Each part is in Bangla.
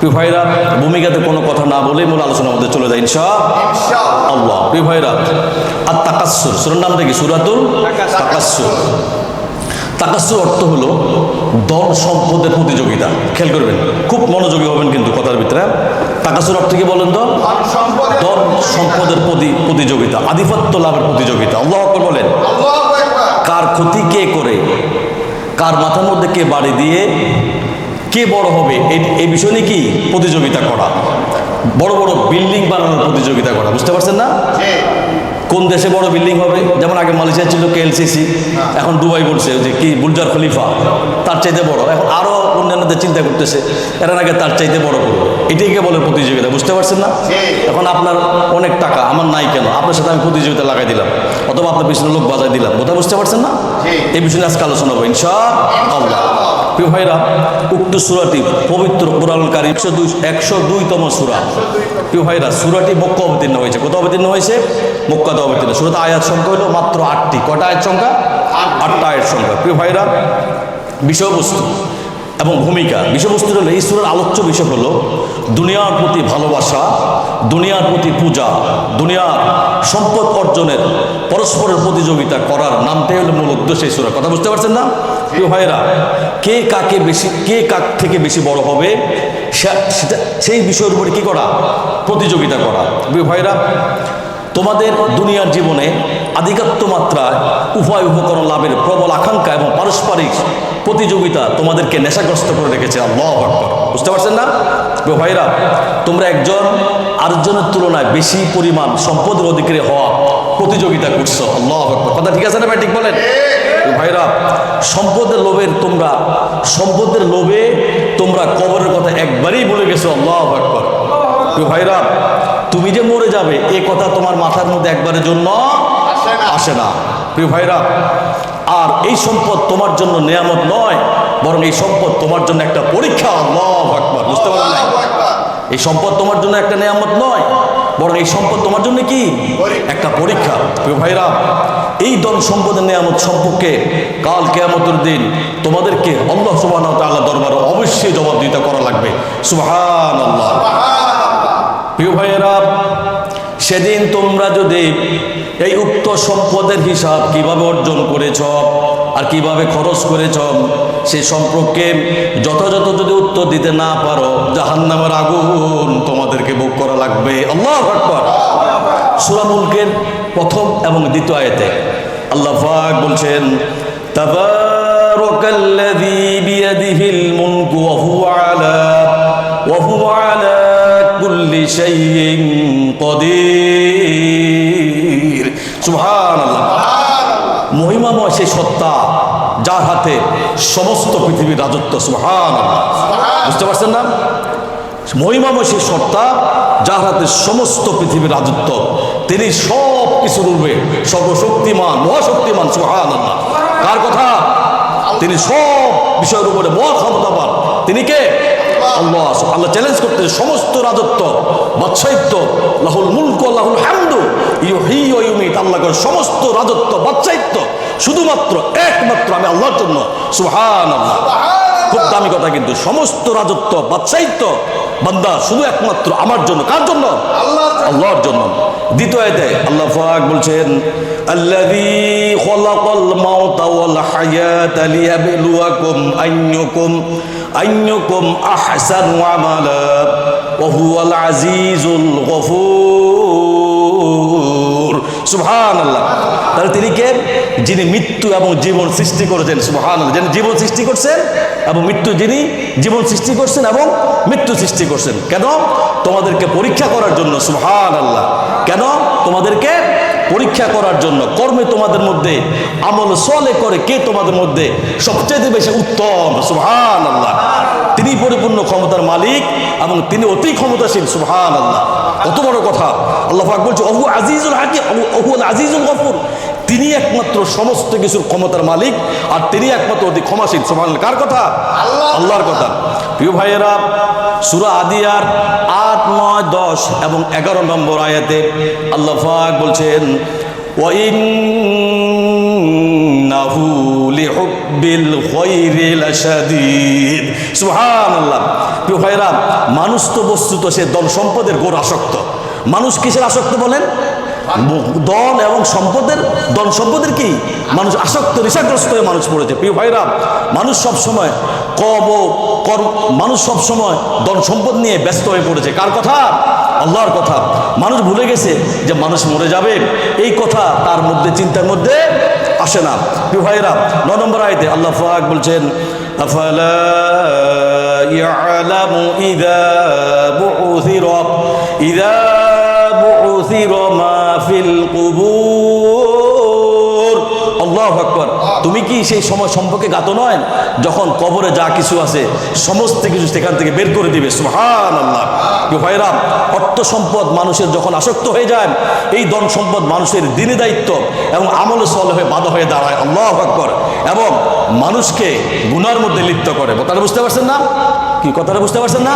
প্রিয় ভাইরা, ভূমিকাতে কোনো কথা না বলেই মূল আলোচনার মধ্যে চলে যায় ইনশাআল্লাহ। প্রিয় ভাইরা, আর তাকাসসুর সূরার নামটা কি? সূরাতুল তাকাসসুর। তাকাসসুর অর্থ হলো ধন সম্পদের প্রতিযোগিতা। খেয়াল করবেন, খুব মনোযোগী হবেন কিন্তু কথার ভিতরে। তাকাসসুর অর্থ কি বলেন তো? ধন সম্পদের প্রতিযোগিতা, আধিপত্য লাভের প্রতিযোগিতা। আল্লাহু আকবার বলেন। কার ক্ষতি কে করে, কার মাথার মধ্যে কে বাড়ি দিয়ে কে বড় হবে, এই বিষয় নিয়ে কি প্রতিযোগিতা করা, বড় বড় বিল্ডিং বানানোর প্রতিযোগিতা করা। বুঝতে পারছেন না? কোন দেশে বড় বিল্ডিং হবে? যেমন আগে মালয়েশিয়া ছিল কেএলসিসি, এখন দুবাই বলছে যে কি বুর্জ খলিফা, তার চাইতে বড়। এখন আরো অন্যান্যদের চিন্তা করতেছে এরা নাকি তার চাইতে বড় করবে। এটাকে বলে প্রতিযোগিতা। বুঝতে পারছেন না? এখন আপনার অনেক টাকা, আমার নাই কেন, আপনার সাথে আমি প্রতিযোগিতা লাগাই দিলাম, অথবা আপনার পিছনে লোক বাজাই দিলাম। কথা বুঝতে পারছেন না? এই বিষয়ে আজকে আলোচনা হবে ইনশাআল্লাহ। প্রিয় ভাইরা, উক্ত সূরাটি পবিত্র কোরআনুল কারীম 102তম সূরা। প্রিয় ভাইরা, সূরাটি মক্কা অবতীর্ণ হয়েছে। কোথাও অবতীর্ণ হয়েছে? মক্কাতে অবতীর্ণ। সূরাতে আয়াত সংখ্যা হলো মাত্র 8টি। কয়টা আয়াত সংখ্যা? 8টা আয়াত সংখ্যা। প্রিয় ভাইরা, বিষয়বস্তু এবং ভূমিকা। বিষয়বস্তু হলো, এই সূরার আলোচ্য বিষয় হলো দুনিয়ার প্রতি ভালোবাসা, দুনিয়ার প্রতি পূজা, দুনিয়ার সম্পদ অর্জনের পরস্পরের প্রতিযোগিতা করার নামটাই হলো মূল উদ্দেশ্য এই সূরা। কথা বুঝতে পারছেন না? প্রিয় ভাইরা, কে কার থেকে বেশি বড় হবে সেই বিষয়ের উপরে কি করা? প্রতিযোগিতা করা। প্রিয় ভাইরা, তোমাদের দুনিয়ার জীবনে আধিপত্য মাত্রায় উভয় উপকরণ লাভের প্রবল আকাঙ্ক্ষা এবং পারস্পরিক প্রতিযোগিতা তোমাদেরকে নেশাগ্রস্ত করে রেখেছে। আল্লাহু আকবার। বুঝতে পারছেন না? প্রিয় ভাইরা, তোমরা একজন আরেকজনের তুলনায় বেশি পরিমাণ সম্পদের অধিকারী হওয়া প্রতিযোগিতা করছো। আল্লাহু আকবার। কথা ঠিক আছে না ভাই? ঠিক বলেন। ভাইরা, সম্পদের লোভে তোমরা কবরের কথা একবারই বলে গেছো। আল্লাহু আকবার। ভাইরা, তুমি যে মরে যাবে এই কথা তোমার মাথার মধ্যে একবারের জন্য আসে না। প্রিয় ভাইরা, আর এই সম্পদ তোমার জন্য নেয়ামত নয়, বরং এই সম্পদ তোমার জন্য একটা পরীক্ষা। আল্লাহু আকবার। বুঝতে পারলেন না? এই সম্পদ তোমার জন্য একটা নেয়ামত নয়, বরং এই সম্পদ তোমার জন্য কি একটা পরীক্ষা। প্রিয় ভাইরা, এই ধন সম্পদের নেয়ামত সম্পর্কে কাল কিয়ামতের দিন তোমাদেরকে আল্লাহ সুবহানাহু ওয়া তাআলা দরবারে অবশ্যই জবাবদিহিতা করা লাগবে। সুবহানাল্লাহ। প্রিয় ভাইয়েরা, সেদিন তোমরা যদি এই উক্ত সম্পদের হিসাব কিভাবে অর্জন করেছ আর কিভাবে খরচ করেছ সেই সম্পর্কে যথাযথ যদি উত্তর দিতে না পারো, জাহান্নামের আগুন তোমাদেরকে ভোগ করা লাগবে। আল্লাহু আকবার। সূরা মুলকের প্রথম এবং দ্বিতীয় আয়াতে আল্লাহ পাক বলছেন, তাবারাকাল্লাযী বিয়াদিহিল মুলকু ওয়া হুয়া আলা কুল্লি শাইইন কাদির। সুবহানাল্লাহ। মহিমাময় সেই সত্তা যার হাতে সমস্ত পৃথিবীর রাজত্ব। সুবহানাল্লাহ। বুঝতে পারছেন না? মহিমাময় সেই সত্তা যার হাতে সমস্ত পৃথিবীর রাজত্ব, তিনি সব কিছুর উপরে সর্বশক্তিমান, মহাশক্তিমান। সুবহানাল্লাহ। কার কথা? তিনি সব বিষয়ের উপরে মহা ক্ষমতাবান। তিনি কে? আল্লাহ। আল্লাহ চ্যালেঞ্জ করতে, সমস্ত রাজত্ব, বাদশাহিত্ব, লাহুল মুলক ওয়া লাহুল হামদু ইউহয়ী ওয়া ইউমীত। আল্লাহর সমস্ত রাজত্ব, বাদশাহিত্ব শুধুমাত্র একমাত্র আমি আল্লাহর জন্য। সুবহানাল্লাহ। খুব দামি কথা কিন্তু। সমস্ত রাজত্ব, বাদশাহিত্ব বান্দা শুধু একমাত্র আমার জন্য। কার জন্য? আল্লাহর জন্য। দ্বিতীয় আয়াতে আল্লাহ পাক বলছেন, আল্লাযী খালাকাল মাউতা ওয়াল হায়াতা লিয়াবলুয়াকুম আইয়ুকুম আহসানু আমালা ওয়া হুয়াল আজিজুল গফুর। সুবহানাল্লাহ। তাহলে তিনি কে? যিনি মৃত্যু এবং জীবন সৃষ্টি করেছেন। সুবহানাল্লাহ। যিনি জীবন সৃষ্টি করছেন এবং মৃত্যু, যিনি জীবন সৃষ্টি করছেন এবং মৃত্যু সৃষ্টি করছেন। কেন? তোমাদেরকে পরীক্ষা করার জন্য। সুবহানাল্লাহ। কেন? তোমাদেরকে পরীক্ষা করার জন্য। কর্মে তোমাদের মধ্যে আমল সলে করে কে তোমাদের মধ্যে সবচেয়ে বেশি উত্তম। সুবহানাল্লাহ। তিনি পরিপূর্ণ ক্ষমতার মালিক এবং তিনি অতি ক্ষমতাশীল। সুবহানাল্লাহ। কত বড় কথা। আল্লাহ পাক বলছে, ওহু আজিজুল হাকিম ওহু আজিজুল গফুর। তিনি একমাত্র সমস্ত কিছুর ক্ষমতার মালিক আর তিনি একমাত্র অতি ক্ষমাশীল। সুবহানাল্লাহ। কার কথা? আল্লাহর কথা। প্রিয় ভাইয়েরা, সূরা আদিয়ার 8, 9, 10 এবং 11 নম্বর আয়াতে আল্লাহ পাক বলছেন, ওয়া ইন্নাহু লিহুব্বিল খায়রি লাশাদীদ। সুবহানাল্লাহ। প্রিয় ভাইরা, মানুষ তো বস্তুত সে ধন সম্পদের গোড় আসক্ত। মানুষ কিসের আসক্ত বলেন? ধন এবং সম্পদের, ধন সম্পদের কি মানুষ আসক্ত, নেশাগ্রস্ত হয়ে মানুষ পড়েছে। প্রিয় ভাইরা, মানুষ সব সময় মানুষ সব সময় ধন সম্পদ নিয়ে ব্যস্ত হয়ে পড়েছে। কার কথা? আল্লাহর কথা। মানুষ ভুলে গেছে যে মানুষ মরে যাবে, এই কথা তার মধ্যে, চিন্তার মধ্যে আসে না। প্রিয় ভাইরা, 9 নম্বর আয়াতে আল্লাহ পাক বলছেন আফালা ইয়ালামু ইযা বুউসিরা মা ফিল কুবুর। আল্লাহু আকবার। তুমি কি সেই সময় সম্পর্কে জ্ঞাত নয় যখন কবরে যা কিছু আছে সমস্ত কিছু সেখান থেকে বের করে দিবে? সুবহানাল্লাহ। ভাইরা, অর্থ সম্পদ মানুষের যখন আসক্ত হয়ে যায়, এই ধন সম্পদ মানুষের দিনী দায়িত্ব এবং আমলে সলে হয়ে বাধা হয়ে দাঁড়ায়। আল্লাহু আকবার। এবং মানুষকে গুনার মধ্যে লিপ্ত করে। কথাটা বুঝতে পারছেন না? কি কথাটা বুঝতে পারছেন না?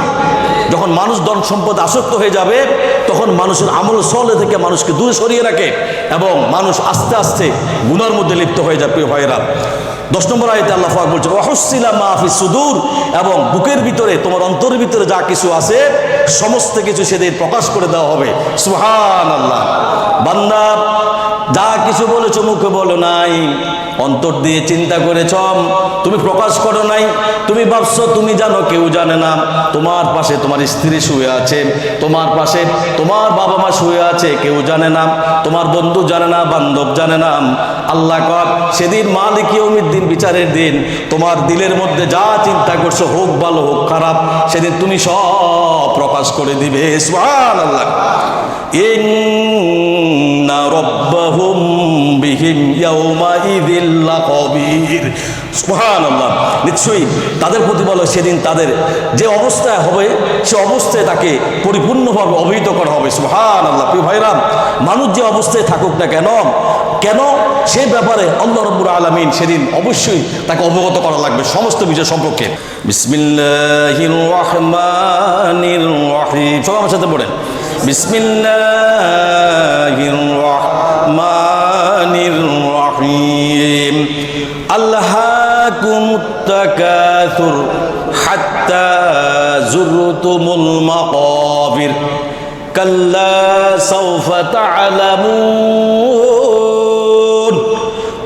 যখন মানুষ ধন সম্পদ আসক্ত হয়ে যাবে, তখন মানুষের আমল সলে থেকে মানুষকে দূরে সরিয়ে রাখে এবং মানুষ আস্তে আস্তে গুনার মধ্যে লিপ্ত হয়ে যায়। প্রিয় ভাইরা, 10 নম্বর আয়াতে আল্লাহ পাক বলছেন ওয়াহুসিলা মা ফিস সুদূর, এবং বুকের ভিতরে, তোমার অন্তরের ভিতরে যা কিছু আছে সমস্ত কিছু সেদিন প্রকাশ করে দেওয়া হবে। সুবহানাল্লাহ। বান্দা, যা কিছু বলেছো মুখে বলো নাই, অন্তর দিয়ে চিন্তা করেছ, তুমি প্রকাশ করো নাই, তুমি ভাবছো তুমি জানো, কেউ জানে না। তোমার পাশে তোমার স্ত্রী শুয়ে আছে, তোমার পাশে তোমার বাবা মা শুয়ে আছে, কেউ জানে না। তোমার বন্ধু জানে না, বান্ধব জানে না। আল্লাহ কয় সেদিন মালিক ইয়াউমিদ্দিন, বিচারের দিন, তোমার দিলের মধ্যে যা চিন্তা করছো, হোক ভালো হোক খারাপ, সেদিন তুমি সব প্রকাশ করে দিবে। সুবহানাল্লাহ। ইন্না রাব্বাহুম বিহিম ইয়াউমাইযিল লাখাবীর। সুবহানাল্লাহ। নিশ্চয়ই তাদের প্রতি বলো, সেদিন তাদের যে অবস্থায় হবে সে অবস্থায় তাকে পরিপূর্ণভাবে অবহিত করা হবে। সুবহানাল্লাহ। প্রিয় ভাইরা, মানুষ যে অবস্থায় থাকুক না কেন, সে ব্যাপারে আল্লাহ রাব্বুল আলামিন সেদিন অবশ্যই তাকে অবগত করা লাগবে সমস্ত বিষয় সম্পর্কে। বিসমিল্লাহির রহমানির রহিম। সবাই আমার সাথে পড়েন, বিসমিল্লাহির রহমানির রহিম। আল্লাহাকুমুত তাকাসুর হাত্তা যুরতুমুল মাকাবির কাল্লা সাওফা তা'লামুন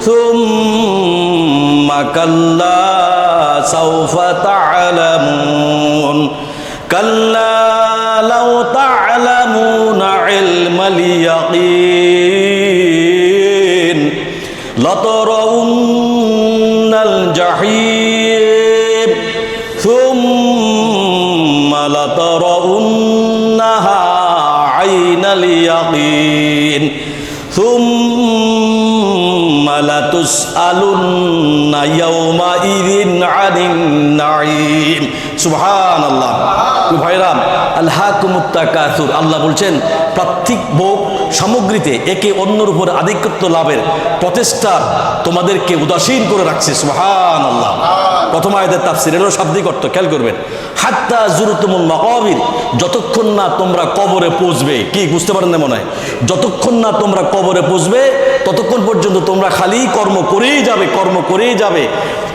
সুম্মা কাল্লা সাওফা তা'লামুন কাল্লা লাউ তা'লামুনা ইলমাল ইয়াকিন লাতারাউন্নাল জাহিম সুম্মা লাতারাউন্নাহা আইনাল ইয়াকিন সুম্মা লাতুসআলুন্না ইয়াওমাইযিন আনিন নাঈম। সুবহানাল্লাহ। ভাইরা, আল্লাহাকুমুত তাকাসুর, আল্লাহ বলছেন পার্থিব ভোগ সামগ্রীতে একে অন্যের উপর আধিপত্য লাভের প্রচেষ্টা তোমাদেরকে উদাসীন করে রাখছে। সুবহানাল্লাহ। প্রথম আয়াতের তাফসীর, এর শাব্দিক অর্থ খেয়াল করবেন। হাত্তা যুরতুমুল মাকাবির, যতক্ষণ না তোমরা কবরে পৌঁছবে। কি বুঝতে পারেন না মনে হয়? যতক্ষণ না তোমরা কবরে পৌঁছবে ততক্ষণ পর্যন্ত তোমরা খালি কর্ম করেই যাবে, কর্ম করেই যাবে,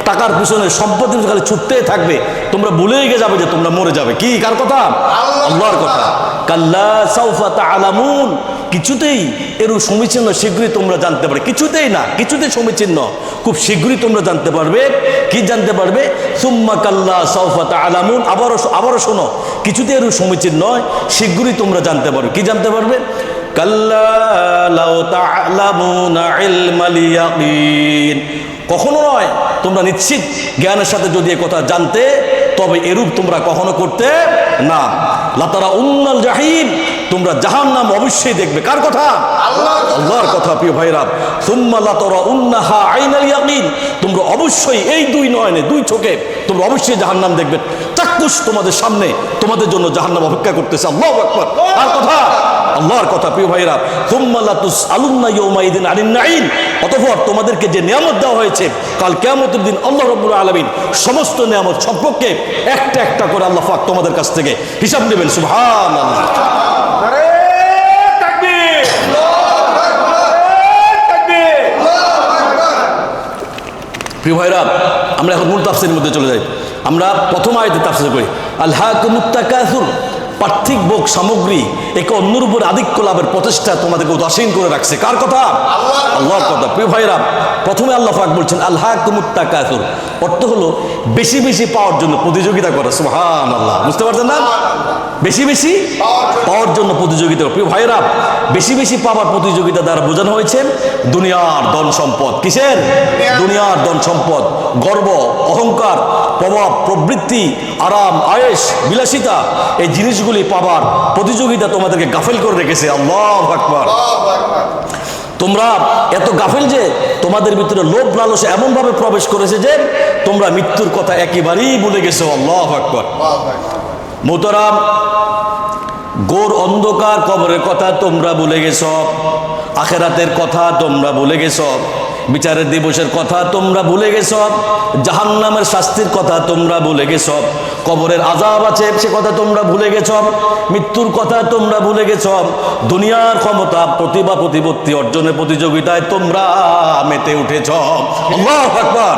টাকার পিছনে, সম্পত্তির পিছনে খালি ছুটতে থাকবে। তোমরা ভুলেই যাবে যে তোমরা মরে যাবে। কি কার কথা? আল্লাহর কথা। কাল্লা সাওফা তা'লামুন, কিছুতেই এর সমীচীন শীঘ্রই তোমরা জানতে পারবে। কিছুতেই না, কিছুতেই সমীচীন, খুব শীঘ্রই তোমরা জানতে পারবে। কি জানতে পারবে? সুম্মা কাল্লা সাওফা তা'লামুন। আবারও শোনো, কিছুতেই এর সমীচীন নয়, শীঘ্রই তোমরা জানতে পারবে। কি জানতে পারবে? কাল্লা লাউ তা'লামুনা ইলমাল ইয়াকিন, কখনো নয়, তোমরা নিশ্চিত জ্ঞানের সাথে যদি এ কথা জানতে, তবে এরূপ তোমরা কখনো করতে না। লাতারাউন্নাল জাহিম, তোমরা জাহান্নাম অবশ্যই দেখবে। কার কথা? আল্লাহর কথা। প্রিয় ভাইরা, সুম্মা লাতারাউন্নাহা আইনাল ইয়াকিন, তোমরা অবশ্যই এই দুই নয়নে, দুই চোখে তোমরা অবশ্যই জাহান্নাম দেখবে। চাক্ষুষ তোমাদের সামনে তোমাদের জন্য জাহান্নাম অপেক্ষা করতেছে। আল্লাহু আকবার। কার কথা? আল্লাহর কথা। প্রিয় ভাইরা, সুম্মা লাতুসআলুন্না ইয়াওমাইযিন আনিন নাঈম, অতঃপর তোমাদেরকে যে নিয়ামত দেওয়া হয়েছে কাল কিয়ামতের দিন আল্লাহ রাব্বুল আলামিন সমস্ত নিয়ামত সম্পর্কে একটা একটা করে আল্লাহ পাক তোমাদের কাছ থেকে হিসাব নেবেন। সুবহানাল্লাহ। নারে তাকবীর, আল্লাহু আকবার, প্রিয় ভাইরা, আমরা এখন মূল তাফসীরের মধ্যে চলে যাই। আমরা প্রথম আয়াতে তাফসীর করি, আলহাকুমুত তাকাসুর, পার্থিব ভোগ সামগ্রী একে অন্যের উপর আধিক্য লাভের প্রচেষ্টা তোমাদেরকে উদাসীন করে রাখছে। কার কথা? আল্লাহর কথা। প্রিয় ভাইরা, প্রথমে আল্লাহ পাক বলছেন আলহাকুমুত তাকাসুর, অর্থ হলো বেশি বেশি পাওয়ার জন্য প্রতিযোগিতা করা। সুবহানাল্লাহ, বুঝতে পারছেন না? বেশি বেশি পাওয়ার জন্য প্রতিযোগিতা। প্রিয় ভাইরা, বেশি বেশি পাওয়ার প্রতিযোগিতা দ্বারা বোঝানো হয়েছে দুনিয়ার ধন সম্পদ। কিসের? দুনিয়ার ধন সম্পদ, গর্ব, অহংকার, প্রভাব, প্রবৃত্তি, আরাম, আয়েশ, বিলাসিতা, এই জিনিসগুলি পাবার প্রতিযোগিতা তোমাদেরকে গাফেল করে রেখেছে। আল্লাহু আকবার। তোমরা এত গাফেল যে তোমাদের ভিতরে লোভ লালস এমনভাবে প্রবেশ করেছে যে তোমরা মৃত্যুর কথা একেবারেই ভুলে গেছো। আল্লাহু আকবার। মোহতারাম, ঘোর অন্ধকার কবরের কথা তোমরা ভুলে গেছো, আখেরাতের কথা তোমরা ভুলে গেছো, বিচারের দিবসের কথা তোমরা ভুলে গেছো, জাহান্নামের শাস্তির কথা তোমরা ভুলে গেছো, কবরের আযাব আছে সে কথা তোমরা ভুলে গেছো, মৃত্যুর কথা তোমরা ভুলে গেছো, দুনিয়ার ক্ষমতা, প্রতিভা, প্রতিপত্তি অর্জনের প্রতিযোগিতায় তোমরা মেতে উঠেছ। আল্লাহু আকবার।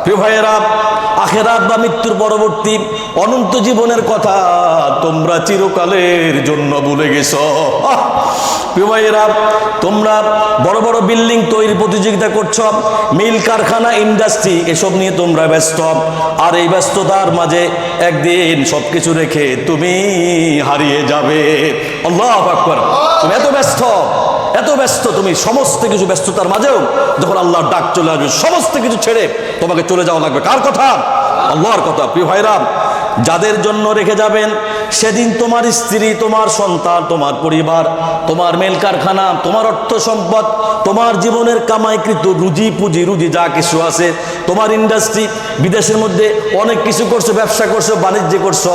প্রিয় ভাইয়েরা, আখেরাত বা মৃত্যুর পরবর্তী অনন্ত জীবনের কথা তোমরা চিরকালের জন্য ভুলে গেছো। প্রিয় ভাইয়েরা, তোমরা বড় বড় বিল্ডিং তৈরির প্রতিযোগিতা করছো, মিল, কারখানা, ইন্ডাস্ট্রি এসব নিয়ে তোমরা ব্যস্ত। আর এই ব্যস্ততার মাঝে একদিন সবকিছু রেখে তুমি হারিয়ে যাবে। আল্লাহু আকবার। তুমি এত ব্যস্ত, তুমি সমস্ত কিছু ব্যস্ততার মাঝেও যখন আল্লাহর ডাক চলে আসবে সমস্ত কিছু ছেড়ে তোমাকে চলে যাওয়া লাগবে। কার কথা? আল্লাহর কথা। প্রিয় ভাইরা, যাদের জন্য রেখে যাবেন সেদিন তোমার স্ত্রী, তোমার সন্তান, তোমার পরিবার, তোমার মেল কারখানা, তোমার অর্থ সম্পদ, তোমার জীবনের কামাইকৃত রুজি যা কিছু আছে, তোমার ইন্ডাস্ট্রি, বিদেশের মধ্যে অনেক কিছু করছো, ব্যবসা করছো, বাণিজ্য করছো,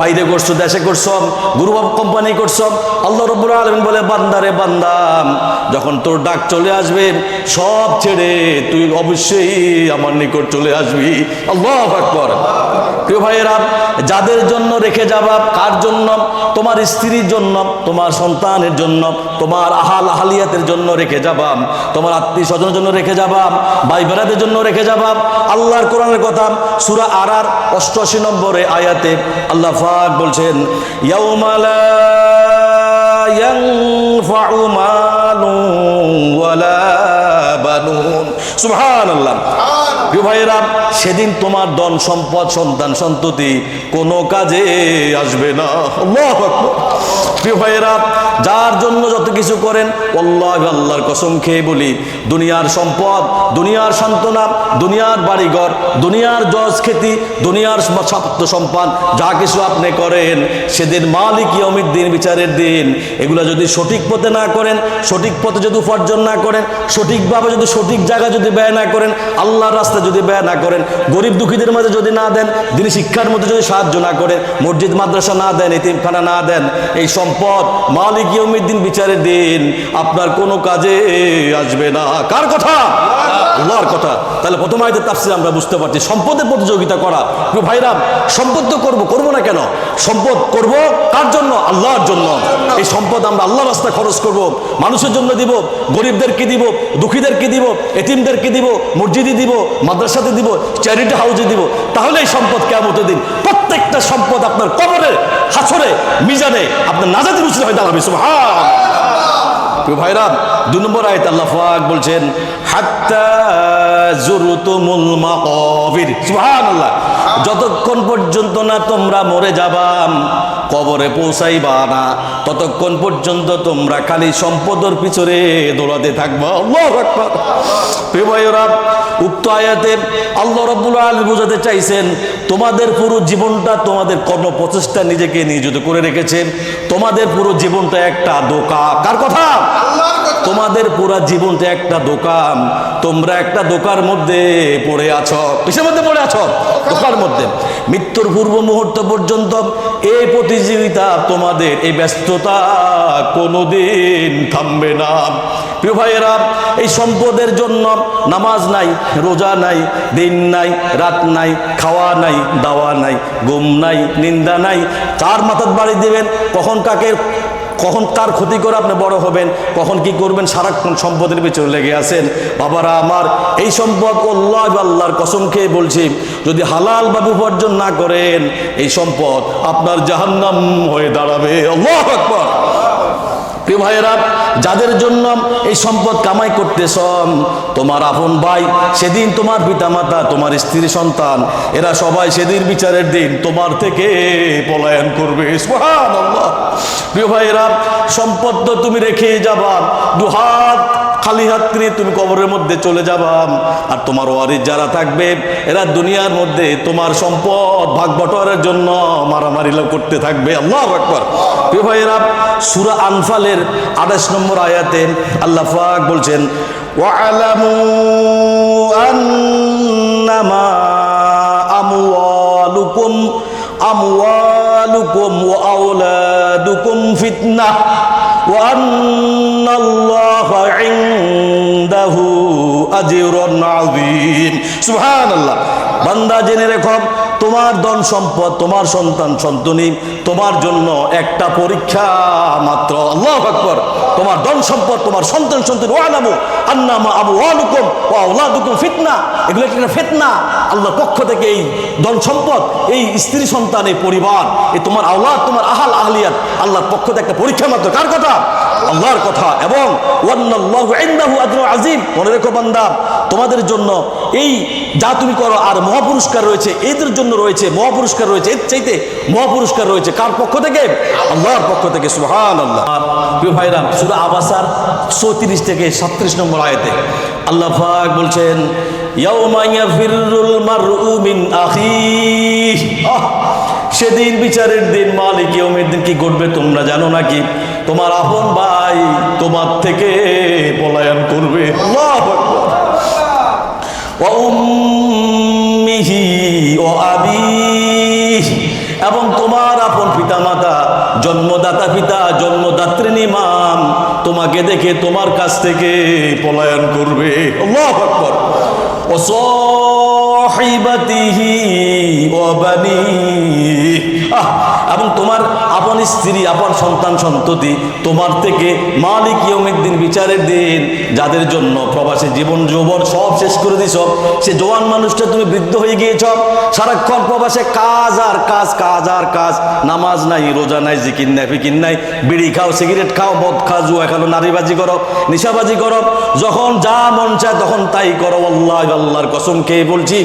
বাইরে করছো, দেশে করছো, গ্রুপ অফ কোম্পানি করছো। আল্লাহ রাব্বুল আলামিন বলে, বান্দারে বান্দা, যখন তোর ডাক চলে আসবে সব ছেড়ে তুই অবশ্যই আমার নিকট চলে আসবি। আল্লাহু আকবার। প্রিয় ভাইয়েরা, যাদের জন্য রেখে যাবা, কার জন্য? তোমার স্ত্রীর জন্য, তোমার সন্তানের জন্য, তোমার আহালিয়াতের জন্য রেখে যাবা, তোমার আত্মীয় স্বজনের জন্য রেখে যাবা, ভাই বেড়াদের জন্য রেখে যাবা। আল্লাহর কোরআনের কথা সূরা আরার 88 নম্বরে আয়াতে আল্লাহ পাক বলছেন, ইয়াউমা লা ইয়ানফাউ মালুন ওয়ালা বানুন। সুবহানাল্লাহ। প্রিয় ভাইয়েরা, সেদিন তোমার ধন সম্পদ, সন্তান সন্ততি কোনো কাজে আসবে না। আল্লাহু আকবার। প্রিয় ভাইয়েরা, যার জন্য যত কিছু করেন, আল্লাহ, আল্লাহর কসম খেয়ে বলি, দুনিয়ার সম্পদ, দুনিয়ার সান্ত্বনা, দুনিয়ার বাড়িঘর, দুনিয়ার জজ খ্যাতি, দুনিয়ার ছাত্র সম্পাদ যা কিছু আপনি করেন, সেদিন মালিক ইয়াউমিদ্দিন, বিচারের দিন, এগুলা যদি সঠিক পথে না করেন, সঠিক পথে যদি উপার্জন না করেন, সঠিকভাবে যদি সঠিক জায়গা যদি ব্যয় না করেন, আল্লাহর রাস্তায় যদি ব্যয় না করেন, গরিব দুঃখীদের মাঝে যদি না দেন, দিনী শিক্ষার মধ্যে যদি সাহায্য না করেন, মসজিদ মাদ্রাসা না দেন, এতিমখানা না দেন, এই সম্পদ মালিক ইয়াউমিদ্দিন, বিচারের দিন আপনার কোনো কাজে আসবে না। কার কথা? আল্লাহর কথা। তাহলে প্রথম আয়াতের তাফসীর আমরা বুঝতে পারছি সম্পদের প্রতিযোগিতা করা। প্রিয় ভাইরা, সম্পদ তো করবো না কেন? সম্পদ করব কার জন্য? আল্লাহর জন্য। এই সম্পদ আমরা আল্লাহর রাস্তায় খরচ করব, মানুষের জন্য দিব, গরিবদেরকে দিব, দুঃখীদেরকে দিব, এতিমদেরকে দিব, মসজিদে দিব, মাদ্রাসাতে দিব, চ্যারিটি হাউসে দিব। তাহলে এই সম্পদ কিয়ামতের দিন প্রত্যেকটা সম্পদ আপনার কবরে, হাসরে, মিজানে আপনার নাজাতের উচিত হয়ে দাঁড়াবে। সুবহানাল্লাহ। প্রিয় ভাইরা, 2 নম্বর আয়াত আল্লাহ পাক বলছেন, হাত্তা যুরতুমুল মাকাবির। সুবহানাল্লাহ। যতক্ষণ পর্যন্ত না তোমরা মরে যাবা, কবরে পৌঁছাইবা না, ততক্ষণ পর্যন্ত তোমরা খালি সম্পদের পিছনে দৌড়াতে থাকবা। আল্লাহু আকবার। প্রিয় ভাইরা, উক্ত আয়াতে আল্লাহ রাব্বুল আলামিন বোঝাতে চাইছেন, তোমাদের পুরো জীবনটা, তোমাদের কর্মপ্রচেষ্টা নিজেকে নিয়োজিত করে রেখেছে। তোমাদের পুরো জীবনটা একটা দোকান। কার কথা? তোমাদের পুরো জীবনটা একটা দোকান। তোমরা একটা দোকানের মধ্যে পড়ে আছো। কিসের মধ্যে পড়ে আছো? দোকানের মধ্যে। মৃত্যুর পূর্ব মুহূর্ত পর্যন্ত এই প্রতিযোগিতা, তোমাদের এই ব্যস্ততা কোনোদিন থামবে না। প্রিয় ভাইয়েরা, এই সম্পদের জন্য নামাজ নাই, রোজা নাই, দিন নাই, রাত নাই, খাওয়া নাই, দাওয়া নাই, ঘুম নাই, নিন্দা নাই, কার মাথার বাড়ি দিবেন, কখন কাকে কখন কার ক্ষতি করে আপনি বড় হবেন, কখন কি করবেন, সারাক্ষণ সম্পদের পিছনে লেগে আছেন। বাবারা আমার, এই সম্পদ আল্লাহর কসম খেয়ে বলছি, যদি হালাল ভাবে উপার্জন না করেন এই সম্পদ আপনার জাহান্নাম হয়ে দাঁড়াবে। আল্লাহু আকবার। প্রিয় ভাইয়েরা, যাদের জন্য এই সম্পদ কামাই করতেছ, তোমার আপন ভাই, সেদিন তোমার পিতামাতা, তোমার স্ত্রী সন্তান, এরা সবাই সেদিন বিচারের দিন তোমার থেকে পলায়ন করবে। সুবহানাল্লাহ। প্রিয় ভাইয়েরা, সম্পদ তো তুমি রেখে যাবা, দুহাত খালি হাত নিয়ে তুমি কবরের মধ্যে চলে যাবা, আর তোমার ওয়ারিস যারা থাকবে এরা দুনিয়ার মধ্যে তোমার সম্পদ ভাগ বটোয়ারের জন্য মারামারি করতে থাকবে। আল্লাহু আকবার। প্রিয় ভাইয়েরা, সূরা আনফালের 28 নম্বর আয়াতে আল্লাহ পাক বলছেন, ওয়া'লামু আন্নামা আমওয়ালুকুম ওয়া আওলাদুকুম ফিতনাহ ওয়া আন্নাল্লাহা ইনদাহু আজরুন আযীম। সুবহানাল্লাহ। বান্দা জেনে রেখো, তোমার ধন সম্পদ, তোমার সন্তান সন্ততি তোমার জন্য একটা পরীক্ষা মাত্র। আল্লাহু আকবার। তোমার ধন সম্পদ, তোমার সন্তান সন্ততি, ওয়া'লামু আন্নামা আমওয়ালুকুম ওয়া আওলাদুকুম ফিতনা, এগুলো একটা ফিতনা। আল্লাহর পক্ষ থেকে এই ধন সম্পদ, এই স্ত্রী সন্তান, এই পরিবার, এই তোমার আওলাদ, তোমার আহলিয়াত, আল্লাহর পক্ষ থেকে একটা পরীক্ষা মাত্র। কার কথা? আল্লাহর কথা। এবং ওয়ান্নাল্লাহু ইনদাহু আজরুন আযীম। মনে রেখো বান্দা, তোমাদের জন্য এই যা তুমি করো আর মহাপুরস্কার রয়েছে, এদের জন্য রয়েছে মহাপুরস্কার রয়েছে, এর চাইতে মহাপুরস্কার রয়েছে। কার পক্ষ থেকে? আল্লাহর পক্ষ থেকে। সুবহানাল্লাহ। প্রিয় ভাইরা, সূরা আবাসার 34 থেকে 37 নম্বর আয়াতে আল্লাহ পাক বলছেন, ইয়াউমা ইয়াফিরুল মারউ মিন আখিহি। সেদিন বিচারের দিন, মালিক ইয়াউমের দিন কি ঘটবে তোমরা জানো নাকি? তোমার আপন ভাই তোমার থেকে পলায়ন করবে। আল্লাহু আকবার। ওয়া উম্মিহি ওয়া আবিহি, এবং তোমার আপন পিতামাতা, জন্মদাতা পিতা, জন্মদাত্রী মা তোমাকে দেখে তোমার কাছ থেকে পলায়ন করবে। আল্লাহু আকবার। ওয়া সাহিবাতিহি ওয়া বানিহি, এবং তোমার আপন স্ত্রী, আপন সন্তান সন্ততি তোমার থেকে মালিক ইয়াউমিদ্দিন বিচারের দিন, যাদের জন্য প্রবাসী জীবন যৌবন সব শেষ করে দিছ, সে জওয়ান মানুষটা তুমি বৃদ্ধ হয়ে গিয়েছ, সারাক্ষণ প্রবাসে কাজ আর কাজ, কাজ আর কাজ, নামাজ নাই, রোজা নাই, জিকির নাই, ফিকির নাই, বিড়ি খাও, সিগারেট খাও, মদ খাও, জুয়া খেলো, নারীবাজি করো, নিশাবাজি করো, যখন যা মন চায় তখন তাই করো। আল্লাহর কসম খেয়ে বলছি,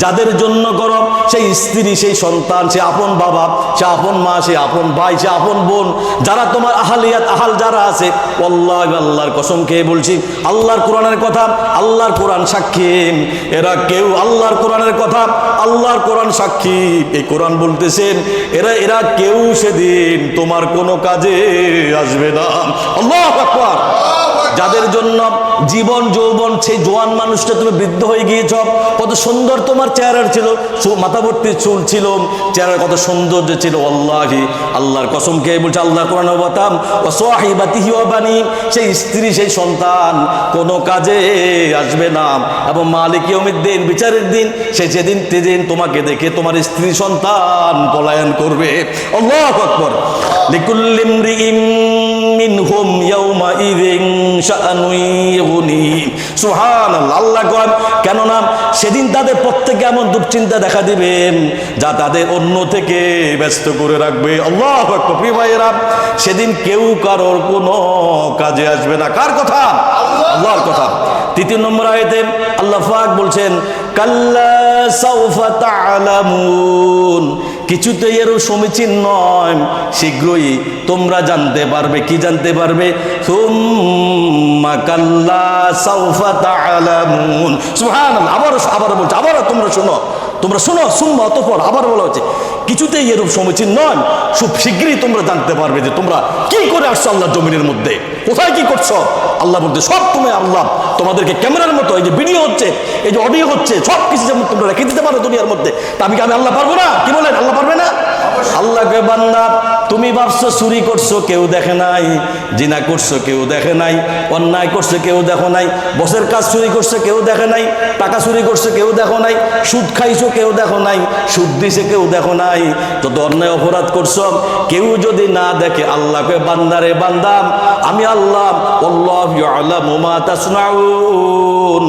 যাদের জন্য করো, সেই স্ত্রী, সেই সন্তান, সে আপন বাবা, সে আপন মা, সে আপন ভাই, সে আপন বোন, যারা তোমার আহলিয়াত আহাল যারা আছে, আল্লাহর কসম খেয়ে বলছি, আল্লাহর কোরআনের কথা, আল্লাহর কোরআন সাক্ষী, এরা কেউ আল্লাহর কোরআনের কথা, আল্লাহর কোরআন সাক্ষী, এই কোরআন বলতেছেন, এরা কেউ সেদিন তোমার কোনো কাজে আসবে না। আল্লাহু আকবার। যাদের জন্য জীবন যৌবন, সেই জোয়ান মানুষটা তুমি বৃদ্ধ হয়ে গিয়েছ, কত সুন্দর তোমার চেহারা ছিল, মাথা ভর্তি চুল ছিল, চেহারা কত সৌন্দর্য ছিল। আল্লাহর কসম খেয়ে বলছে, আল্লাহর কোরআন বাতাম, ওয়া সাহিবাতিহি ওয়া বানি, সেই স্ত্রী, সেই সন্তান কোনো কাজে আসবে না। এবং মালিক ইয়াউমিদ্দিন বিচারের দিন, সে যেদিন তোমাকে দেখে তোমার স্ত্রী সন্তান পলায়ন করবে। আল্লাহু আকবার। লিকুল্লি ইমরিইন মিনহুম ইয়াউমা ইযিন শাআনুন ইউগনি। সুবহানাল্লাহ। আল্লাহ কন, কেননা সেদিন তাদের প্রত্যেকে এমন দুশ্চিন্তা দেখা দিবে যা তাদের অন্য থেকে ব্যস্ত করে রাখবে। আল্লাহু আকবার। প্রিয় ভাইয়েরা, সেদিন কেউ কারোর কোনো কাজে আসবে না। কার কথা? আল্লাহর কথা। 3 নম্বর আয়াতে আল্লাহ পাক বলছেন, কাল্লা সাউফা তা'লামুন, কিছুতেই এর সমীচীন নয়, শীঘ্রই তোমরা জানতে পারবে। কি জানতে পারবে? সুম্মা কাল্লা সাউফা তা'লামুন। সুবহানাল্লাহ। আবার বলছে, আবার তোমরা শোনো, সুম্মা, অতঃপর আবার বলা হচ্ছে, কিছুতেই এরূপ সমীচীন নয়, খুব শীঘ্রই তোমরা জানতে পারবে যে তোমরা কি করে আসছো আল্লাহর জমিনের মধ্যে, কোথায় কি করছো। আল্লাহ বলতে, সব তুমি, আল্লাহ তোমাদেরকে ক্যামেরার মতো, এই যে ভিডিও হচ্ছে, এই যে অডিও হচ্ছে, সব কিছু যেমন তোমরা রেখে দিতে পারো দুনিয়ার মধ্যে, তা আমি আল্লাহ পারবো না? কি বলেন? আল্লাহ পারবে না? আল্লাহকে বান্দা তুমি ভাবছো চুরি করছো কেউ দেখে নাই, জিনা করছো কেউ দেখে নাই, অন্যায় করছে কেউ দেখো নাই, বসের কাজ চুরি করছে কেউ দেখে নাই, টাকা চুরি করছে কেউ দেখো নাই, সুদ খাইছো কেউ দেখো নাই, সুদ দিছে কেউ দেখো নাই, যত অন্যায় অপরাধ করছো কেউ যদি না দেখে আল্লাহকে বান্দারে বান্দাম আমি আল্লাহ আল্লাহু ইয়ালামু মা তাসনাউন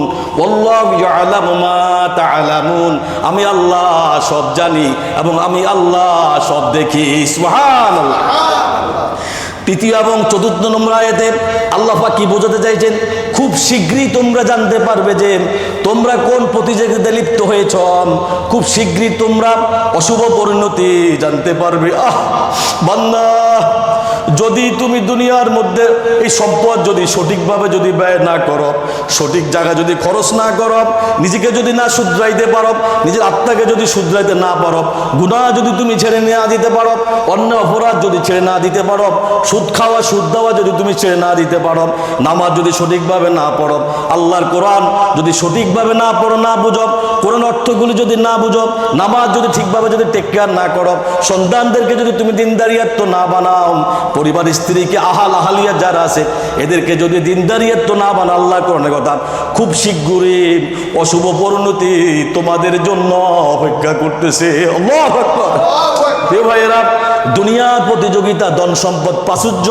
আল্লাহু ইয়ালামু মা তাআলামুন, আমি আল্লাহ সব জানি এবং আমি আল্লাহ সব দেখি। সুবহানাল্লাহ। তৃতীয় এবং চতুর্থ নম্বর আয়াতে আল্লাহ পাক কি বোঝাতে চাইছেন? খুব শীঘ্রই তোমরা জানতে পারবে যে তোমরা কোন প্রতিযোগিতায় লিপ্ত হয়েছ, খুব শীঘ্রই তোমরা অশুভ পরিণতি জানতে পারবে। বান্দা, যদি তুমি দুনিয়ার মধ্যে এই সম্পদ যদি সঠিকভাবে যদি ব্যয় না করো, সঠিক জায়গা যদি খরচ না করো, নিজেকে যদি না শুধরাইতে পারো, নিজের আত্মাকে যদি শুধরাইতে না পারো, গুনাহ যদি তুমি ছেড়ে না দিতে পারো, অন্য অপরাধ যদি ছেড়ে না দিতে পারো, সুদ খাওয়া সুদ দেওয়া যদি তুমি ছেড়ে না দিতে পারো, নামাজ যদি সঠিকভাবে না পড়ো, আল্লাহর কোরআন যদি সঠিকভাবে না পড়ো, না বুঝো, কোরআন অর্থগুলি যদি না বুঝো, নামাজ যদি ঠিকভাবে যদি টেক কেয়ার না করো, সন্তানদেরকে যদি তুমি দিনদারিয়াত্ব না বানাও, পরিবার স্ত্রীকে আহালিয়া যারা আছে এদেরকে যদি দিনদারিয়াত্ব না বানাও, আল্লাহ কোরআনের কথা, খুব শীঘ্রই অশুভ পরিণতি তোমাদের জন্য অপেক্ষা করতেছে। আল্লাহু আকবার। ভাইয়েরা, দুনিয়ার প্রতিযোগিতা, ধন সম্পদ, প্রাচুর্য,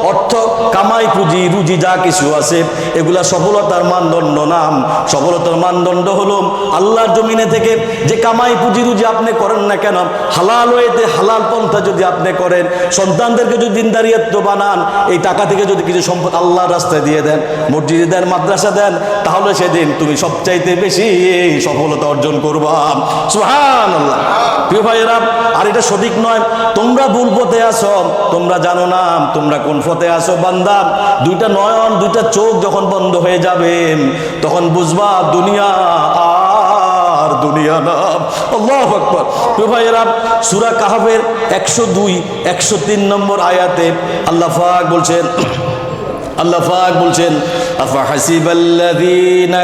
অর্থ, কামাই, পুঁজি, রুজি যা কিছু আছে এগুলা সফলতার মানদণ্ড নাম। সফলতার মানদণ্ড হলো আল্লাহর জমিনে থেকে যে কামাই, পুঁজি, রুজি আপনি করেন না কেন, হালাল ওয়েতে হালাল পন্থা যদি আপনি করেন, সন্তানদেরকে যদি দিনদারিয়াত্ব বানান, এই টাকা থেকে যদি কিছু সম্পদ আল্লাহর রাস্তায় দিয়ে দেন, মসজিদে দেন, মাদ্রাসা দেন, তাহলে সেদিন তুমি সবচাইতে বেশি সফলতা অর্জন করবা। সুবহানাল্লাহ। প্রিয় ভাইয়েরা, আর এটা সঠিক নয়, তোমরা ভুল পথে আসো, তোমরা জানো না তোমরা কোন পথে আসো। বান্দা, দুইটা নয়ন, দুইটা চোখ যখন বন্ধ হয়ে যাবে তখন বুঝবা দুনিয়া আর দুনিয়া না। আল্লাহু আকবার। প্রিয় ভাইয়েরা, সূরা কাহফের 102, 103 নম্বর আয়াতে আল্লাহ পাক বলছেন, আল্লাহ পাক বলছেন, আফাহাসিবাল্লাযীনা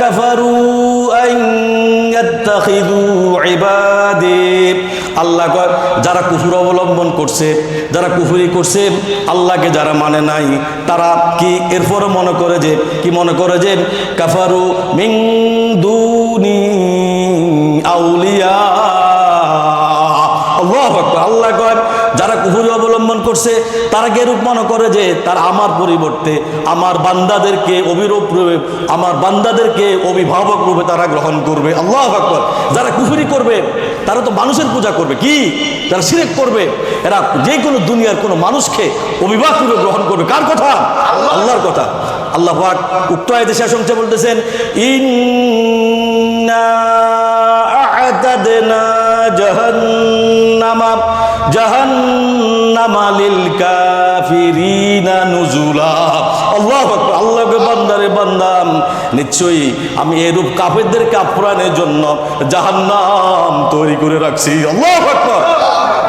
কাফারু আন ইয়াত্তাখিযু ইবাদি। আল্লাহ কয়, যারা কুফর অবলম্বন করছে, যারা কুফরি করছে, আল্লাহকে যারা মানে নাই, তারা কি এরপর মনে করে যে কি মনে করে যে কাফারু মিন দুনি আউলিয়া। আল্লাহু আকবার। আল্লাহ কয়, যারা কুফরি অবলম্বন করছে তারা এরূপ মনে করে যে তার আমার পরিবর্তে আমার বান্দাদেরকে অভিরূপ রূপে, আমার বান্দাদেরকে অভিভাবক রূপে তারা গ্রহণ করবে। আল্লাহু আকবার। যারা কুফরি করবে তারা তো মানুষের পূজা করবে, কি তারা শিরক করবে, এরা যে কোনো দুনিয়ার কোনো মানুষকে অভিভাবক রূপে গ্রহণ করবে। কার কথা? আল্লাহর কথা। আল্লাহ পাক উক্ত আয়াতে শেষ অংশে বলতেছেন, ইন্না আ'তাদনা জাহান্নামা লিল কাফিরিনা নুজুলা। আল্লাহু আকবার। আল্লাহকে বান্দারে বান্দাম, নিশ্চয়ই আমি এরূপ কাফেরদেরকে আপ্যায়নের জন্য জাহান্নাম তৈরি করে রাখছি। আল্লাহু আকবার।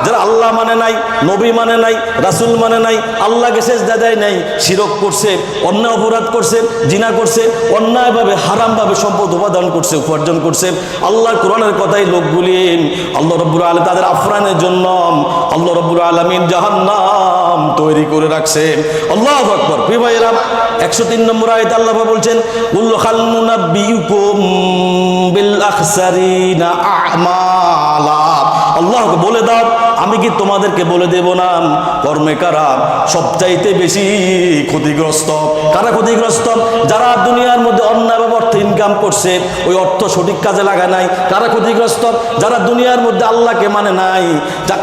যারা আল্লাহ মানে নাই, নবী মানে নাই, রাসূল মানে নাই, আল্লাহকে সিজদা দেয় নাই, শিরক করছে, অন্যায় অপরাধ করছে, জিনা করছে, অন্যায়ভাবে হারামভাবে সম্পদ উপাদান করছে, উপার্জন করছে, আল্লাহর কোরআনের কথাই লোকগুলি আল্লাহ রাব্বুল আলামিন তাদের আফরানের জন্য আল্লাহ রাব্বুল আলামিন জাহান্নাম তৈরি করে রাখছে। আল্লাহু আকবার। প্রিয় ভাইয়েরা, 103 নম্বর আয়াতে আল্লাহ বলছেন, কুল হাল নুনাব্বিউকুম বিল আখসারিনা আমালা। আল্লাহকে বলে দাও, আমি কি তোমাদেরকে বলে দেব না কর্মে কারা সবচাইতে বেশি ক্ষতিগ্রস্ত? কারা ক্ষতিগ্রস্ত? যারা দুনিয়ার মধ্যে অন্যায়ভাবে অর্থ ইনকাম করছে, ওই অর্থ সঠিক কাজে লাগা নাই। কারা ক্ষতিগ্রস্ত? যারা দুনিয়ার মধ্যে আল্লাহকে মানে নাই।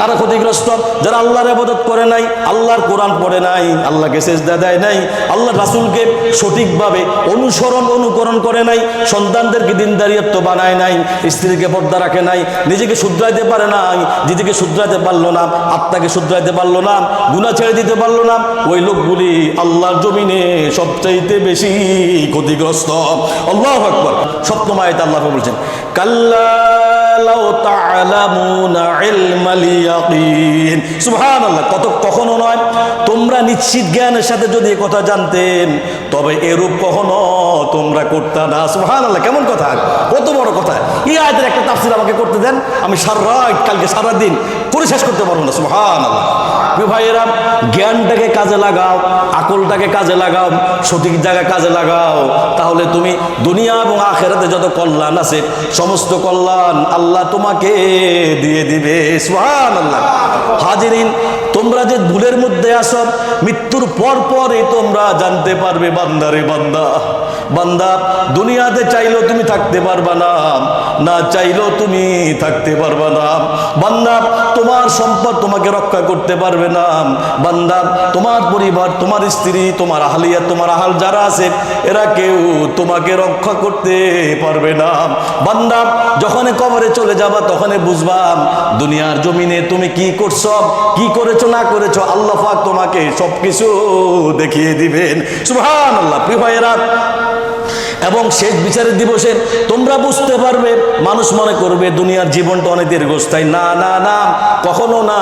কারা ক্ষতিগ্রস্ত? যারা আল্লাহর ইবাদত করে নাই, আল্লাহর কোরআন পড়ে নাই, আল্লাহকে সিজদা দেয় নাই, আল্লাহর রাসূলকে সঠিকভাবে অনুকরণ করে নাই, সন্তানদেরকে দিনদারিয়াত্ব বানায় নাই, স্ত্রীকে পর্দা রাখে নাই, নিজেকে শুধরাইতে পারে নাই, নিজেকে শুধরাইতে পারলো না, আত্মাকে শুধরাইতে পারলো না, গুনাহ ছেড়ে দিতে পারলো না, ওই লোকগুলি আল্লাহর জমিনে সবচাইতে বেশি ক্ষতিগ্রস্ত। আল্লাহু আকবার। সপ্তম আয়াতে আল্লাহ বলছেন কাল্লা লাউ তা'লামুনা ইলমাল ইয়াকিন। সুবহানাল্লাহ। কখনো নয়, তোমরা নিশ্চিত জ্ঞানের সাথে যদি এই কথা জানতেন তবে এরূপ কখনো তোমরা করতে না। সুবহানাল্লাহ। কেমন কথা, কত বড় কথা। এই আয়াতের একটা তাফসীর আমাকে করতে দেন, আমি কালকে সারাদিন করে শেষ করতে পারবো না। সুবহানাল্লাহ। প্রিয় ভাইয়েরা, জ্ঞানটাকে কাজে লাগাও, আকলটাকে কাজে লাগাও, সঠিক জায়গায় কাজে লাগাও, তাহলে তুমি দুনিয়া এবং আখিরাতে যত কল্যাণ আছে সমস্ত কল্যাণ আল্লাহ তোমাকে দিয়ে দিবে। সুবহানাল্লাহ। হাজিরিন, তোমরা যে ভুলের মধ্যে আসো, মৃত্যুর পর পরই তোমরা জানতে পারবে বান্দারে বান্দা, বান্দা দুনিয়াতে চাইলেও তুমি থাকতে পারবা না, না চাইলেও তুমি থাকতে পারবা না। বান্দা তোমার সম্পদ তোমাকে রক্ষা করতে পারবে না। বান্দা তোমার পরিবার, তোমার স্ত্রী, তোমার আহলিয়া, তোমার আহাল যারা আছে এরা কেউ তোমাকে রক্ষা করতে পারবে না। বান্দা যখন কবরে চলে যাবা তখন বুঝবা দুনিয়ার জমিনে তুমি কি করছো, কি করেছো না করেছো আল্লাহ পাক তোমাকে সবকিছু দেখিয়ে দিবেন। সুবহানাল্লাহ। প্রিয় ভাইয়েরা, এবং শেষ বিচারের দিবসে তোমরা বুঝতে পারবে, মানুষ মনে করবে দুনিয়ার জীবনটা অনেক দীর্ঘস্থায়ী। না না না, কখনো না,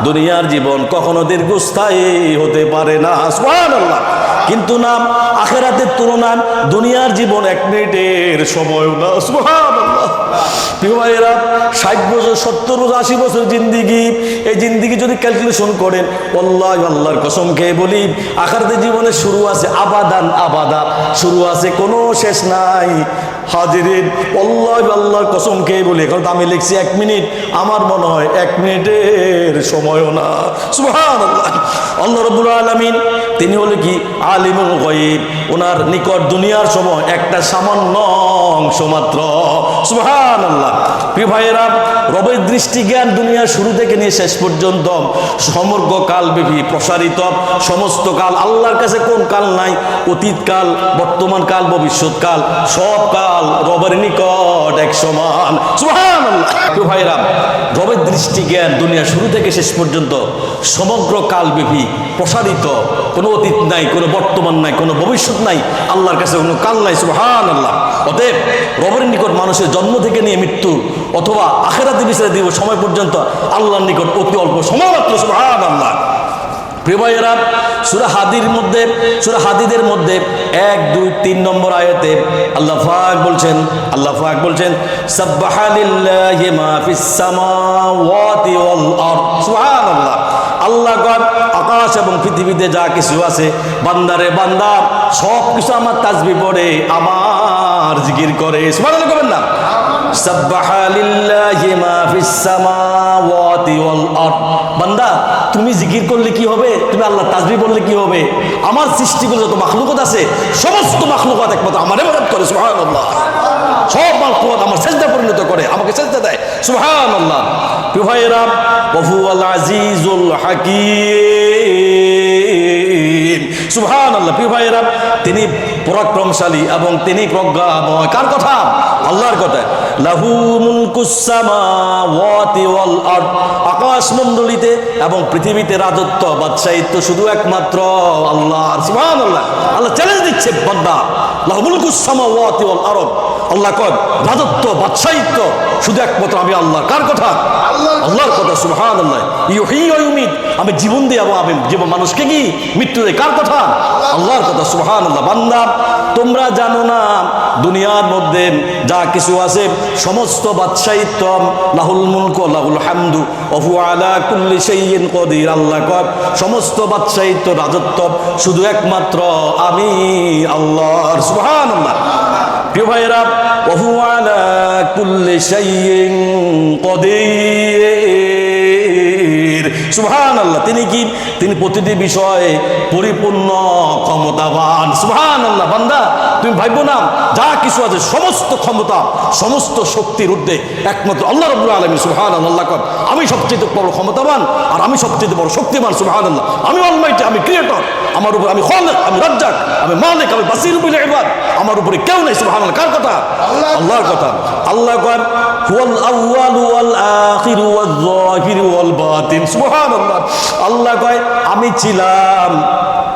দুনিয়ার জীবন কখনো দীর্ঘস্থায়ী হতে পারে না। সুবহানাল্লাহ। কিন্তু না, আখিরাতের তুলনায় দুনিয়ার জীবন 1 মিনিটের সময়ও না। সুবহানাল্লাহ। প্রিয় ভাইয়েরা, 60 বছর, 70 বছর, 80 বছর জিন্দিগি, এই জিন্দিগি যদি ক্যালকুলেশন করেন, আল্লাহ আল্লাহর কসম খেয়ে বলি, আখিরাতের জীবনে শুরু আছে আবাদান আবাদা, শুরু আছে কোনো শেষ নাই। হাজিরিন, আল্লাহ আল্লাহর কসম খেয়ে বলি, এখন তো আমি লিখছি 1 মিনিট, আমার মনে হয় 1 মিনিটের সময়ও না। সুবহানাল্লাহ। আল্লাহ রাব্বুল আলামিন তিনি হলো কি আলিমুল গায়ব, ওনার নিকট দুনিয়ার সময় একটা সামান্য অংশ মাত্র। সুবহানাল্লাহ। প্রিয় ভাইয়েরা, রবের দৃষ্টি জ্ঞান দুনিয়ার শুরু থেকে নিয়ে শেষ পর্যন্ত সমগ্র কালব্যাপী প্রসারিত। সমস্ত কাল, আল্লাহর কাছে কোন কাল নাই, অতীত কাল, বর্তমান কাল, ভবিষ্যৎ কাল, সব কাল রবের নিকট এক সমান। সুবহানাল্লাহ। প্রিয় ভাইয়েরা, রবের দৃষ্টি জ্ঞান দুনিয়া শুরু থেকে শেষ পর্যন্ত সমগ্র কালব্যাপী প্রসারিত। কোনো অতীত নাই, কোনো বর্তমান নাই, কোনো ভবিষ্যৎ নাই, আল্লাহর কাছে কোনো কাল নাই। সুবহানাল্লাহ। অতএব রবের নিকট মানুষের জন্ম থেকে নিয়ে মৃত্যু অথবা আখিরাতে বিচার দিব সময় পর্যন্ত আল্লাহর নিকট অতি অল্প সময় মাত্র। সুবহানাল্লাহ। প্রিয় ভাইয়েরা, সূরা হাদীদের মধ্যে 1, 2, 3 নম্বর আয়াতে আল্লাহ পাক বলছেন সাব্বাহা লিল্লাহি মা ফিস সামাওয়াতি ওয়াল আরদ। সুবহানাল্লাহ। আল্লাহ আকাশ এবং পৃথিবীতে যা কিছু আছে, বান্দারে বান্দা সব কিছু আমার তাসবিহ পড়ে, আমার জিকির করে। সুবহানাল্লাহ করবেন না? সাব্বাহা লিল্লাহি মা ফিস সামাওয়াতি ওয়াল আরদ। বান্দা তুমি জিকির করলে কি হবে, তুমি আল্লাহ তাসবিহ বললে কি হবে? আমার সৃষ্টিগুলো যত মাখলুকাত আছে সমস্ত মাখলুকাত একমাত্র আমার ইবাদত করে। সুবহানাল্লাহ। সব মাখলুকাত আমার সিজদা পরিণত করে, আমাকে সিজদা দেয়। সুবহানাল্লাহ। প্রিয় ভাইয়েরা, ওয়াহুয়াল আজিজুল হাকীম। সুবহানাল্লাহ। প্রিয় ভাইয়েরা, তিনি পরাক্রমশালী এবং তিনি প্রজ্ঞাময়। কার কথা? আল্লাহর কথা। লাহু মুলকুস সামাওয়াতি ওয়াল আরদ। আকাশ মণ্ডলীতে এবং পৃথিবীতে রাজত্ব, বাদশাহিত্ব শুধু একমাত্র আল্লাহর। সুবহানাল্লাহ। আল্লাহ চ্যালেঞ্জ দিচ্ছে, বান্দা লাহু মুলকুস সামাওয়াতি ওয়াল আরদ। আল্লাহ কয় রাজত্ব, বাদশাহিত্ব শুধু একমাত্র আমি আল্লাহর। কার কথা? আল্লাহর কথা। সুবহানাল্লাহ। ইউহয়ী ওয়া ইউমীত, আমি জীবন দিই এবং আমি জীবন মানুষকে কি মৃত্যু দেই। কার কথা? আল্লাহর কথা। সুবহানাল্লাহ। বান্দা তোমরা জানো না দুনিয়ার মধ্যে যা কিছু আছে সমস্ত বাদশাহিত্ব লাহুল মুলক ওয়া লাহুল হামদু ওয়া হুয়া আলা কুল্লি শাইইন কদির। আল্লাহ কয় সমস্ত বাদশাহিত্ব, রাজত্ব শুধু একমাত্র আমি আল্লাহর। সুবহানাল্লাহ। প্রিয় ভাইয়েরা, ওয়া হুয়া আলা কুল্লি শাইইন কদির। সুবহানাল্লাহ। তিনি কি? তিনি প্রতিটি বিষয়ে পরিপূর্ণ ক্ষমতাবান। সুবহানাল্লাহ। বান্দা তুমি ভাইবো না যা কিছু আছে সমস্ত ক্ষমতা, সমস্ত শক্তির ঊর্ধ্বে একমাত্র আল্লাহ রাব্বুল আলামিন। সুবহানাল্লাহ। আল্লাহ কয় আমি সবচেয়ে বড় ক্ষমতাবান আর আমি সবচেয়ে বড় শক্তিমান। সুবহানাল্লাহ। আমি অলমাইটি, আমি ক্রিয়েটর, আমার উপর আমি খালিক, আমি রাজ্জাক, আমি মালিক, আমি বাসীর বিল ইবাদ, আমার উপরে কেউ নেই। সুবহানাল্লাহ। কার কথা? আল্লাহর কথা। আল্লাহ কয় হুয়াল আউয়ালু ওয়াল আখিরু ওয়াল যাহিরু ওয়াল বাতিন। সুবহানাল্লাহ। আল্লাহ কয় আমি ছিলাম,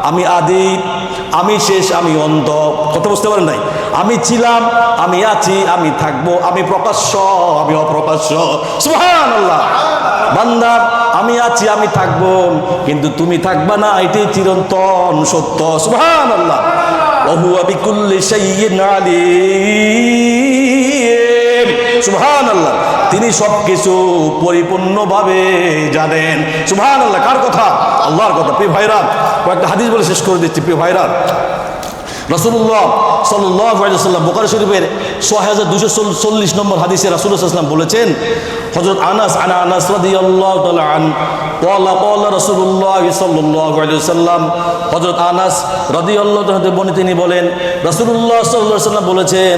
আমি আদি, আমি শেষ, আমি অন্ত। কথা বুঝতে পারেন নাই? আমি ছিলাম, আমি আছি, আমি থাকবো, আমি প্রকাশ্য, আমি অপ্রকাশ্য। সুবহানাল্লাহ। বান্দা আমি আছি, আমি থাকবো, কিন্তু তুমি থাকবা না, এটাই চিরন্তন সত্য। সুবহানাল্লাহ। ওয়া হুয়া বিকুল্লি শাইইন আলীম। সুবহানাল্লাহ। তিনি সবকিছু পরিপূর্ণভাবে জানেন। সুবহানাল্লাহ। কার কথা? আল্লাহর কথা। প্রিয় ভাইরা, কয়েকটা হাদিস বলে শেষ করে দিচ্ছি। প্রিয় ভাইরা, রাসূলুল্লাহ সাল্লাল্লাহু আলাইহি ওয়াসাল্লাম বুখারী শরীফের 6240 নম্বর হাদিসে রাসূলুল্লাহ সাল্লাল্লাহু আলাইহি ওয়াসাল্লাম বলেছেন, হযরত আনাস রাদিয়াল্লাহু তাআলা আন ক্বালা রাসূলুল্লাহ সাল্লাল্লাহু আলাইহি ওয়াসাল্লাম, হযরত আনাস রাদিয়াল্লাহু তাআলা তিনি বলেন, রাসূলুল্লাহ সাল্লাল্লাহু আলাইহি ওয়াসাল্লাম বলেছেন,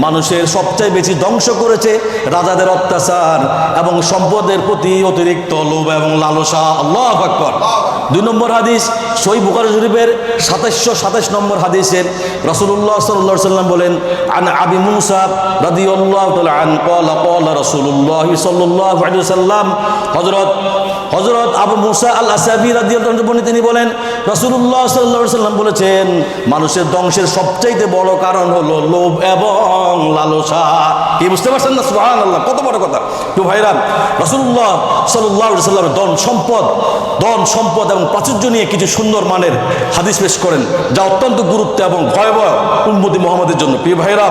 মানুষের সবচেয়ে বেশি ধ্বংস করেছে রাজাদের অত্যাচার এবং সম্পদের প্রতি অতিরিক্ত লোভ এবং লালসা। আল্লাহু আকবার। 2 নম্বর হাদিস সহিহ বুখারী শরীফের 2727 নম্বর হাদিসের রাসূলুল্লাহ সাল্লাল্লাহু আলাইহি ওয়াসাল্লাম বলেন, আন আবি মুসা রাদিয়াল্লাহু তাআলা আন ক্বালা রাসূলুল্লাহ সাল্লাল্লাহু আলাইহি ওয়াসাল্লাম, হযরত আবু মুসা আল আশআরী রাদিয়াল্লাহু আনহু তিনি বলেন, রাসূলুল্লাহ সাল্লাল্লাহু আলাইহি ওয়াসাল্লাম বলেছেন, মানুষের ধ্বংসের সবচাইতে বড় কারণ হলো লোভ এবং লালসা। কি বুঝতে পারছেন না? সুবহানাল্লাহ। কত বড় কথা। তো ভাইরা, রাসূলুল্লাহ সাল্লাল্লাহু আলাইহি ওয়াসাল্লাম ধন সম্পদ এবং প্রাচুর্য নিয়ে কিছু সুন্দর মানের হাদিস পেশ করেন, যা অত্যন্ত গুরুত্ব এবং ভয়াবহ উম্মতি মুহাম্মদের জন্য। প্রিয় ভাইরা,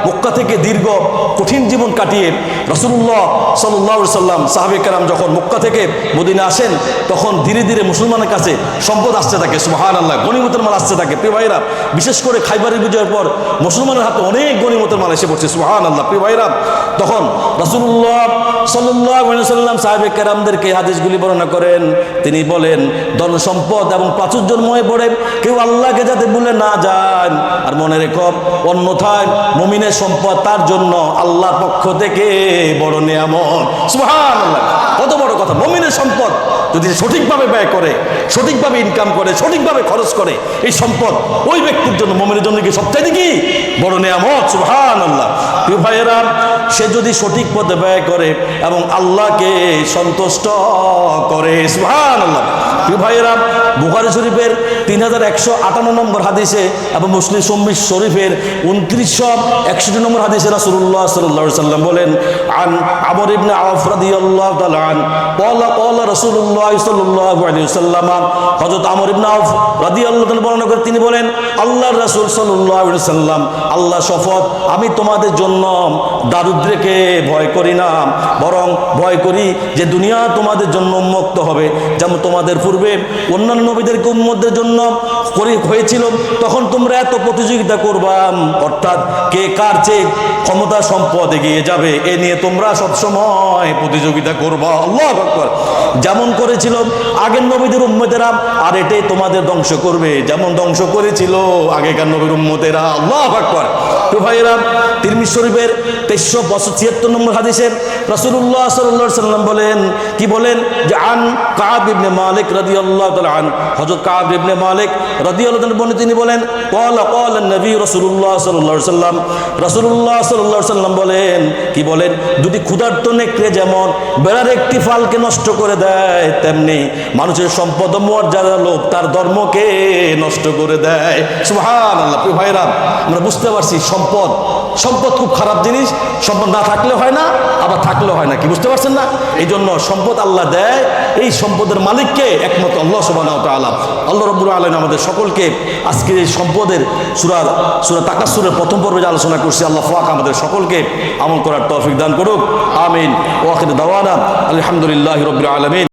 মক্কা থেকে দীর্ঘ কঠিন জীবন কাটিয়ে রাসূলুল্লাহ সাল্লাল্লাহু আলাইহি ওয়াসাল্লাম সাহাবায়ে কেরাম যখন মক্কা থেকে মদিনা আসেন, তখন ধীরে ধীরে মুসলমানের কাছে সম্পদ আসতে থাকে। সুবহানাল্লাহ। গনিমতের মাল আসতে থাকে। প্রিয় ভাইরা, বিশেষ করে খাইবারের বিজয়ের পর মুসলমানের হাতে অনেক গনিমতের মাল এসে পড়ছে। সুবহানাল্লাহ। প্রিয় ভাইরা, তখন রাসূলুল্লাহ সাল্লাল্লাহু আলাইহি ওয়াসাল্লাম সাহাবায়ে কেরামদেরকে হাদিসগুলি বর্ণনা করেন। তিনি বলেন, ধন সম্পদ এবং প্রাচুর্যময় পড়ে কেউ আল্লাহকে যাতে ভুলে না যান। আর মনে রেখো, অন্যথায় মুমিনের সম্পদ তার জন্য আল্লাহর পক্ষ থেকে বড় নিয়ামত। সুবহানাল্লাহ। কত বড় কথা। মুমিনের সম্পদ যদি সঠিকভাবে ব্যয় করে, সঠিকভাবে ইনকাম করে, সঠিকভাবে খরচ করে, এই সম্পদ ওই ব্যক্তির জন্য, মুমিনের জন্য কি সবচেয়ে কি বড় নিয়ামত। সুবহানাল্লাহ। প্রিয় ভাইয়েরা, সে যদি সঠিক পথে ব্যয় করে এবং আল্লাহকে সন্তুষ্ট করে। সুবহানাল্লাহ। প্রিয় ভাইয়েরা, বুখারী শরীফের 3158 নম্বর হাদিসে এবং মুসলিম শরীফের 2961 নম্বর হাদিসে রাসূলুল্লাহ সাল্লাল্লাহু আলাইহি ওয়াসাল্লাম বলেন, আন আমর ইবনে আওফ রাদিয়াল্লাহু তাআলা আন ক্বালা রাসূলুল্লাহ সাল্লাল্লাহু আলাইহি ওয়াসাল্লাম, হযরত আমর ইবনে আওফ রাদিয়াল্লাহু তাআলা বর্ণনা করে তিনি বলেন, আল্লাহর রাসূল সাল্লাল্লাহু আলাইহি ওয়াসাল্লাম, আল্লাহ শপথ, আমি তোমাদের জন্য দারিদ্র্যকে ভয় করি না, বরং ভয় করি যে দুনিয়া তোমাদের জন্য উন্মুক্ত হবে, যেমন তোমাদের পূর্বে অন্যান্য নবীদেরকে উম্মতদের জন্য হয়েছিল। তখন তোমরা এত প্রতিযোগিতা করবা, অর্থাৎ কে কার চেয়ে ক্ষমতা সম্পদ এগিয়ে যাবে, এ নিয়ে তোমরা সবসময় প্রতিযোগিতা করবা। আল্লাহু আকবার। যেমন করেছিল আগের নবীদের উম্মতেরা, আর এটাই তোমাদের ধ্বংস করবে, যেমন ধ্বংস করেছিল আগেকার নবীর উম্মতেরা। আল্লাহু আকবার। তো ভাইয়েরা, তিরমিজি শরীফের 2376 নম্বর হাদিসে রাসূলুল্লাহ সাল্লাল্লাহু আলাইহি ওয়াসাল্লাম বলেন, কি বলেন, যে আন কাব ইবনে মালিক রাদিয়াল্লাহু তাআলা আন, হযরত কাব ইবনে মালিক রাদিয়াল্লাহু তাআলা তিনি বলেন, ক্বালা নবী রাসূলুল্লাহ সাল্লাল্লাহু আলাইহি ওয়াসাল্লাম, রাসূলুল্লাহ সাল্লাল্লাহু আলাইহি ওয়াসাল্লাম বলেন, কি বলেন, দুটি ক্ষুধার্ত নেকড়ে যেমন বেড়ার একটি ফালকে নষ্ট করে দেয়, তেমনি মানুষের সম্পদ ও মর্যাদা লোভ তার ধর্মকে নষ্ট করে দেয়। সুবহানাল্লাহ। প্রিয় ভাইরা, আমরা বুঝতে পারছি সম্পদ খুব খারাপ জিনিস। সম্পদ না থাকলে হয় না, আবার থাকলেও হয় না। কি বুঝতে পারছেন না? এই জন্য সম্পদ আল্লাহ দেয়, এই সম্পদের মালিককে একমাত্র আল্লাহ সুবহানাহু ওয়া তাআলা। আল্লাহ রাব্বুল আলামিন আমাদের সকলকে আজকে এই সম্পদের সূরা তাকাসসুরের প্রথম পর্বে যে আলোচনা করছি, আল্লাহ পাক আমাদের সকলকে আমল করার তৌফিক দান করুক। আমিন। ওয়া আখিরু দাওয়ানা আলহামদুলিল্লাহি রাব্বিল আলামিন।